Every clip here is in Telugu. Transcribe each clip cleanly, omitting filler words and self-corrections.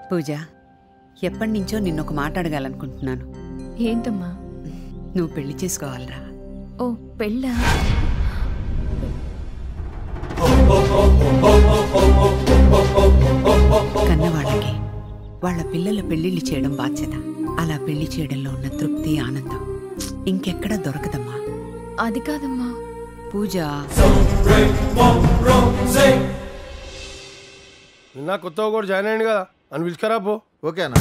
పూజ, ఎప్పటి నుంచో నిన్నొక మాట అడగాలనుకుంటున్నాను. ఏంటమ్మా? నువ్వు పెళ్లి చేసుకోవాలరా. ఓ పెళ్ళా? కన్నవాళ్ళకి వాళ్ళ పిల్లల పెళ్లిళ్ళు చేయడం బాధ్యత. అలా పెళ్లి చేయడంలో ఉన్న తృప్తి, ఆనందం ఇంకెక్కడా దొరకదమ్మా. అది కాదమ్మా. పూజ, నిన్న కొత్తగా కూడా జాయిన్ అయ్యింది కదా అని పిలుచుకరా పో. ఓకే అన్న.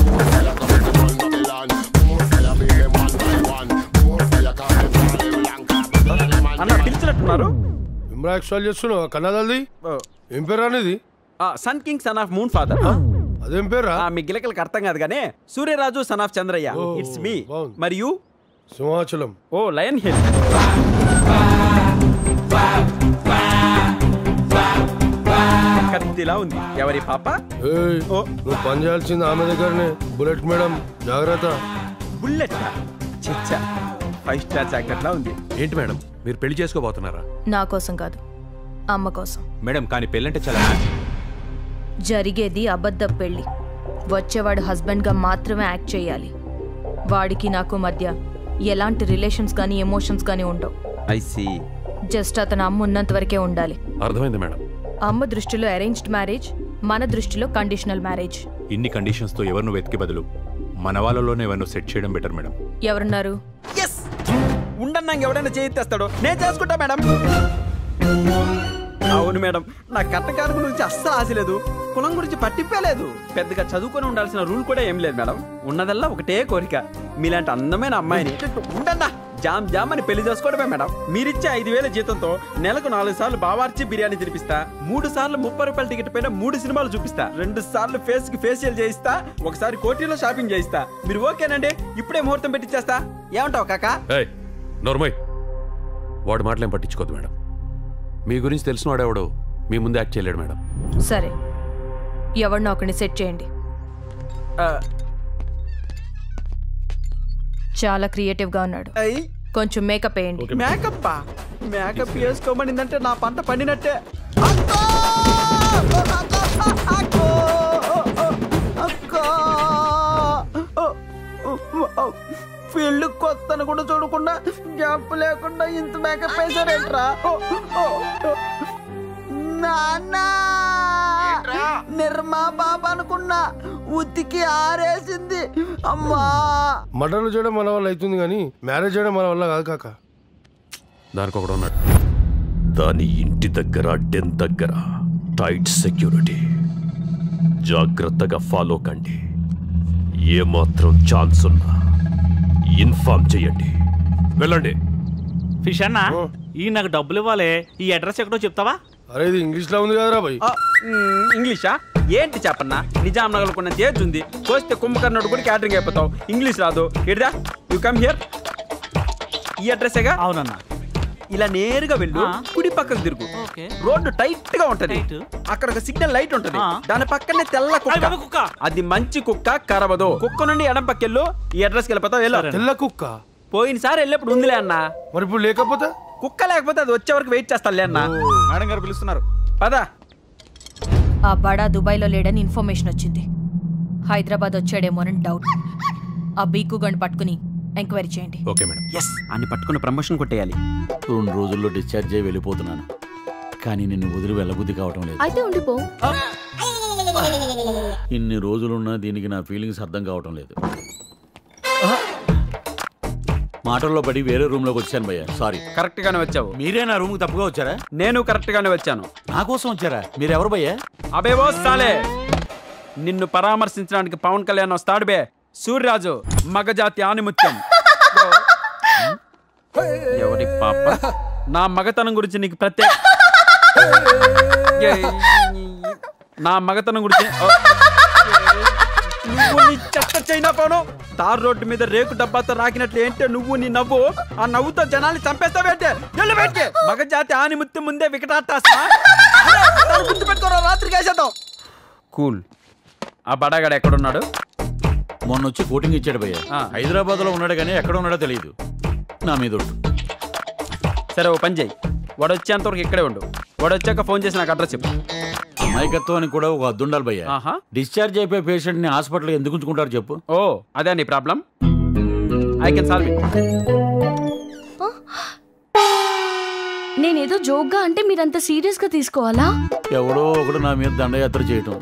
అన్న పిలిచినట్టున్నారు. ఇమ్రా ఎక్స్ట్రాల్ చేస్తున్నావు కన్నదల్ది. ఏం పేరు అనేది? Sun king son of moon father. అదేం పేరా? మీ గిలకలకు అర్థం కాదు కానీ Suryaraju son of Chandrayya. It's me. మరియు సింహాచలం. Oh lion hill. కత్తిలా ఉంది. ఎవరి పాప? నువ్వు పని చేయాల్సింది ఆమె దగ్గరనే. బుల్లెట్ మేడం, జాగ్రత్త. బుల్లెట్ చిచ్చా 5 స్టార్ జాకెట్ లా ఉంది. ఏంటి మేడం, మీరు పెళ్లి చేసుకోబోతున్నారా? నా కోసం కాదు, అమ్మ కోసం. మేడం కానీ పెళ్ళంటే చాలా జరిగేది అబద్ధ పెళ్లి. వచ్చేవాడు హస్బెండ్ గా మాత్రమే యాక్ట్ చేయాలి. వాడికి నాకు మధ్య ఎలాంటి రిలేషన్స్ కానీ ఎమోషన్స్ కానీ ఉండవు. I see. జస్ట్ అతను అమ్మ ఉన్నంత వరకే ఉండాలి. అర్థమైంది మేడం. అమ్మ దృష్టిలో అరేంజ్డ్ మ్యారేజ్, మన దృష్టిలో కండిషనల్ మ్యారేజ్. ఇన్ని కండిషన్స్ తో ఎవరిను వెతికే బదులు మన వాళ్ళలోనే ఎవరిను సెట్ చేయడం బెటర్ మేడం. ఎవరున్నారు? ఉండన్నా ఎవడైనా చేయిస్తాడు, నేను చేసుకుంటా మేడం. అవును మేడం, నా కట్టకారు గురించి అస్సలు ఆశ లేదు, కులం గురించి పట్టింపలేదు, పెద్దగా చదువుకొని ఉండాల్సిన రూల్ కూడా ఏం లేదు మేడం. ఉన్నదల్లా ఒకటే కోరిక, మీలాంటి అందమైన అమ్మాయిని ఉండన్నా జామ్ జామ్ అని పెళ్లి చేసుకోవడమే మేడం. మీరిచ్చే 5,000 జీతంతో నెలకు 4 సార్లు బావార్చి బిర్యానీ తినిపిస్తా, 3 సార్లు 30 రూపాయల టికెట్ పైన 3 సినిమాలు చూపిస్తా, 2 సార్లు ఫేస్ కి ఫేషియల్ చేయిస్తా, ఒకసారి కోటిలో షాపింగ్ చేయిస్తా. మీరు ఓకేనండి? ఇప్పుడే ముహూర్తం పెట్టించేస్తా. ఏమంటావు కాకా? నోర్మయ్, వాడు మాటలేం పట్టించుకోదు మేడం. మీ గురించి తెలిసిన వాడెవడో మీ ముందు యాక్ట్ చేయలేడు మేడం. సరే, ఎవరినో ఒకరిని సెట్ చేయండి. చాలా క్రియేటివ్ గా ఉన్నాడు, కొంచెం మేకప్ వేయండి. మేకప్ మేకప్ వేసుకోమనిందంటే నా పంట పండినట్టే. ఫీల్డ్ కొత్తను కూడా చూడకుండా గ్యాప్ లేకుండా ఇంత మేకప్ వేసారేంట్రా? నాన్నా, నిర్మా బాబా అనుకున్నా, ఉతికి ఆరేసింది. అమ్మా, మటన్లు చేయడం మన వల్ల అవుతుంది కానీ మ్యారేజ్ చేయడం మన వల్ల కాదు కాక. దానికి ఒకడు ఉన్నాడు. దాని ఇంటి దగ్గర డెన్ దగ్గర టైట్ సెక్యూరిటీ. జాగ్రత్తగా ఫాలో కండి. ఏమాత్రం ఛాన్స్ ఉన్నా ఇన్ఫార్మ్ చేయండి. వెళ్ళండి. ఫిష్ అన్న, ఈ నాకు డబ్బులు ఇవ్వాలి. ఈ అడ్రస్ ఎక్కడో చెప్తావా? అరే ఇది ఇంగ్లీష్ లో ఉంది కదరా భయ్. ఇంగ్లీషా ఏంటి చెప్పన్నా? నిజాం నగర్ కొన్న తేజ్ ఉంది, కోస్తే కుంభకర్ణుడు కూడా క్యాటరింగ్ అయిపోతావు. ఇంగ్లీష్ రాదు. ఇడదా యు కమ్ హియర్. ఈ అడ్రస్గా? అవునన్నా. ఇలా నేరుగా వెళ్ళు, కుడి పక్కకు తిరుగు. రోడ్డు టైట్ గా ఉంటది, అక్కడ ఒక సిగ్నల్ లైట్ ఉంటది, దాని పక్కనే తెల్ల కుక్క. అది మంచి కుక్క, కరవదు. కుక్క నుండి ఎడం పక్కెళ్ళు, ఈ అడ్రస్కి వెళ్ళిపోతావు. తెల్ల కుక్క పోయినసారి వెళ్ళినప్పుడు ఉందిలే అన్న. మరి ఇప్పుడు లేకపోతే? కుక్క లేకపోతే అది వచ్చే వరకు వెయిట్ చేస్తాలే అన్న. మేడం గారు పిలుస్తున్నారు, పదా. ఆ బడా దుబాయ్లో లేడని ఇన్ఫర్మేషన్ వచ్చింది. హైదరాబాద్ వచ్చాడేమోనని డౌట్. ఆ బీకు గండి పట్టుకుని ఎంక్వైరీ చేయండి. Okay madam. ఎస్, అన్ని పట్టుకుని ప్రమోషన్ కొట్టేయాలి. 2 రోజుల్లో డిశ్చార్జ్ అయ్యి వెళ్ళిపోతున్నాను, కానీ నిన్ను వదిలి వెళ్ళబుద్ధి కావటం లేదు. అయితే ఉండిపో. ఇన్ని రోజులున్నా దీనికి నా ఫీలింగ్స్ అర్థం కావటం లేదు. మాటల్లో పడి వేరే రూమ్ లోకి వచ్చాను భయ్య, సారీ. కరెక్ట్ గానే వచ్చావు. మీరే నా రూమ్ తప్పుగా వచ్చారా? నేను కరెక్ట్ గానే వచ్చాను. నా కోసం వచ్చారా? మీరెవరు భయ్యా? అబేవో సాలే, నిన్ను పరామర్శించడానికి పవన్ కళ్యాణ్ వస్తాడు బే. సూర్యరాజు మగజాతి ఆనిముత్యం. ఎవరి పాప? నా మగతనం గురించి నీకు ప్రత్యేక, నా మగతనం గురించి నువ్వు నీ చెత్త చైనా పోను. తార్ రోడ్డు మీద రేకు డబ్బాతో రాకినట్లు ఏంటే నువ్వు నీ నవ్వు. ఆ నవ్వుతో జనాల్ని చంపేస్తావేంటే? మగజాతి ఆనిముత్యం ముందే వికటాటాసా. గుర్తుపెట్టుకోరా, రాత్రికి వేసేద్దాం. కూల్. ఆ బడాగాడు ఎక్కడున్నాడు? మొన్న వచ్చి కోటింగ్ ఇచ్చాడు భయ్య. హైదరాబాద్ లో ఉన్నాడు కానీ ఎక్కడ ఉన్నాడో తెలియదు. నా మీద ఉండు. సరే ఓ పని చేయి, వాడు వచ్చేంతవరకు ఇక్కడే ఉండు. వాడు వచ్చాక ఫోన్ చేసి నాకు అడ్రస్ చెప్పు. అమాయకత్వానికి కూడా ఒక అద్దుండాలి భయ్య. ఆహా. డిశ్చార్జ్ అయిపోయే పేషెంట్ ని హాస్పిటల్ ఎందుకు ఉంచుకుంటారు చెప్పు? ఓ అదే నీ problem. I can solve it. నేనేదో జోక్గా అంటే మీరంత సీరియస్ గా తీసుకోవాలా? ఎవడో ఒకడు నా మీద దండయాత్ర చేయటం